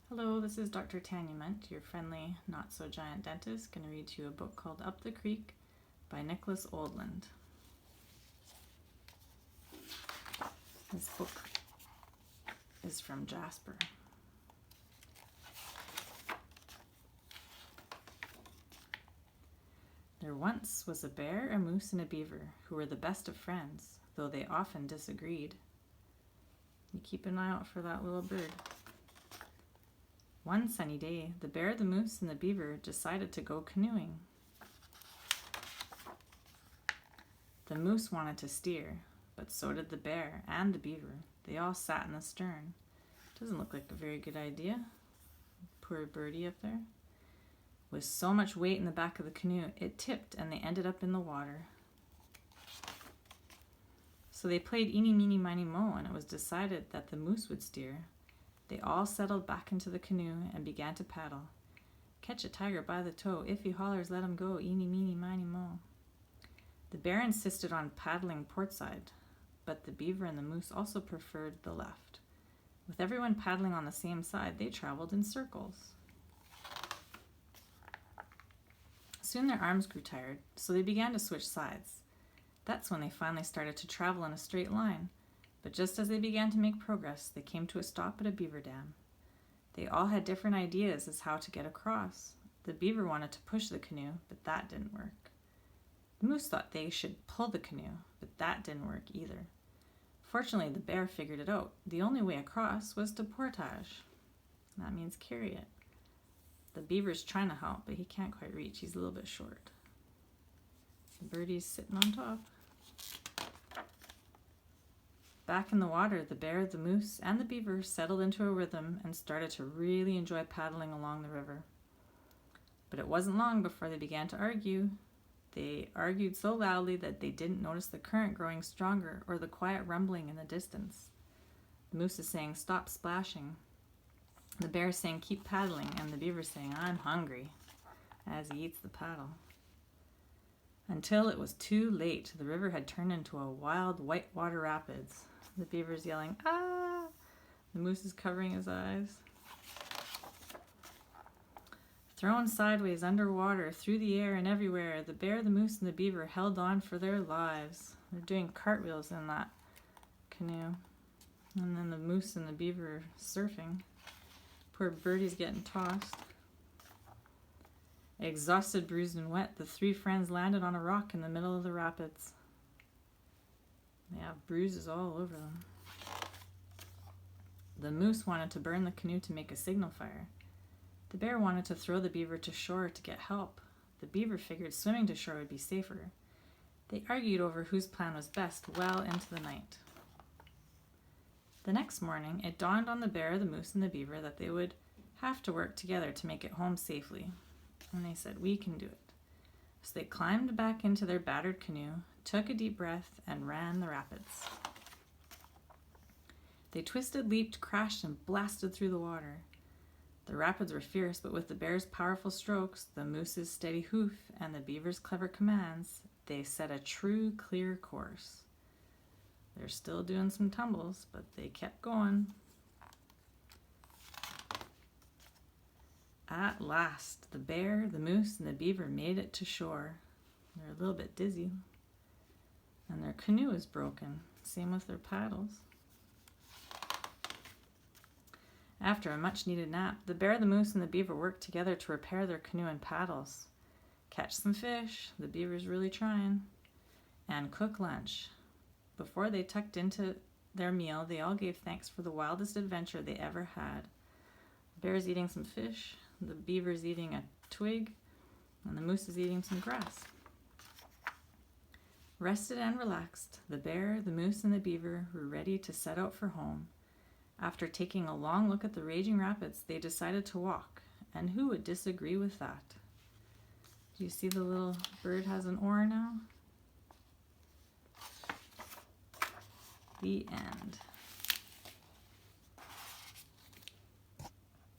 Hello, this is Dr. Tanya Mundt, your friendly, not-so-giant dentist, going to read to you a book called Up the Creek by Nicholas Oldland. This book is from Jasper. There once was a bear, a moose, and a beaver who were the best of friends, though they often disagreed. You keep an eye out for that little bird. One sunny day, the bear, the moose, and the beaver decided to go canoeing. The moose wanted to steer, but so did the bear and the beaver. They all sat in the stern. Doesn't look like a very good idea. Poor birdie up there. With so much weight in the back of the canoe, it tipped and they ended up in the water. So they played eeny, meeny, miny, moe, and it was decided that the moose would steer. They all settled back into the canoe and began to paddle. Catch a tiger by the toe. If he hollers, let him go. Eeny, meeny, miny, moe. The bear insisted on paddling port side, but the beaver and the moose also preferred the left. With everyone paddling on the same side, they traveled in circles. Soon their arms grew tired, so they began to switch sides. That's when they finally started to travel in a straight line. But just as they began to make progress, they came to a stop at a beaver dam. They all had different ideas as how to get across. The beaver wanted to push the canoe, but that didn't work. The moose thought they should pull the canoe, but that didn't work either. Fortunately, the bear figured it out. The only way across was to portage. That means carry it. The beaver's trying to help, but he can't quite reach. He's a little bit short. The birdie's sitting on top. Back in the water, the bear, the moose, and the beaver settled into a rhythm and started to really enjoy paddling along the river. But it wasn't long before they began to argue. They argued so loudly that they didn't notice the current growing stronger or the quiet rumbling in the distance. The moose is saying, "Stop splashing." The bear is saying, "Keep paddling," and the beaver is saying, "I'm hungry," as he eats the paddle. Until it was too late. The river had turned into a wild whitewater rapids. The beaver's yelling, "Ah!" The moose is covering his eyes. Thrown sideways underwater, through the air and everywhere, the bear, the moose, and the beaver held on for their lives. They're doing cartwheels in that canoe. And then the moose and the beaver surfing. Poor birdie's getting tossed. Exhausted, bruised, and wet, the three friends landed on a rock in the middle of the rapids. They have bruises all over them. The moose wanted to burn the canoe to make a signal fire. The bear wanted to throw the beaver to shore to get help. The beaver figured swimming to shore would be safer. They argued over whose plan was best well into the night. The next morning, it dawned on the bear, the moose, and the beaver that they would have to work together to make it home safely. And they said, "We can do it." So they climbed back into their battered canoe, took a deep breath, and ran the rapids. They twisted, leaped, crashed, and blasted through the water. The rapids were fierce, but with the bear's powerful strokes, the moose's steady hoof, and the beaver's clever commands, they set a true, clear course. They're still doing some tumbles, but they kept going. At last, the bear, the moose, and the beaver made it to shore. They're a little bit dizzy. And their canoe is broken. Same with their paddles. After a much-needed nap, the bear, the moose, and the beaver worked together to repair their canoe and paddles. Catch some fish, the beaver's really trying, and cook lunch. Before they tucked into their meal, they all gave thanks for the wildest adventure they ever had. The bear's eating some fish, the beaver's eating a twig, and the moose is eating some grass. Rested and relaxed, the bear, the moose, and the beaver were ready to set out for home. After taking a long look at the raging rapids, they decided to walk, and who would disagree with that? Do you see the little bird has an oar now? The end.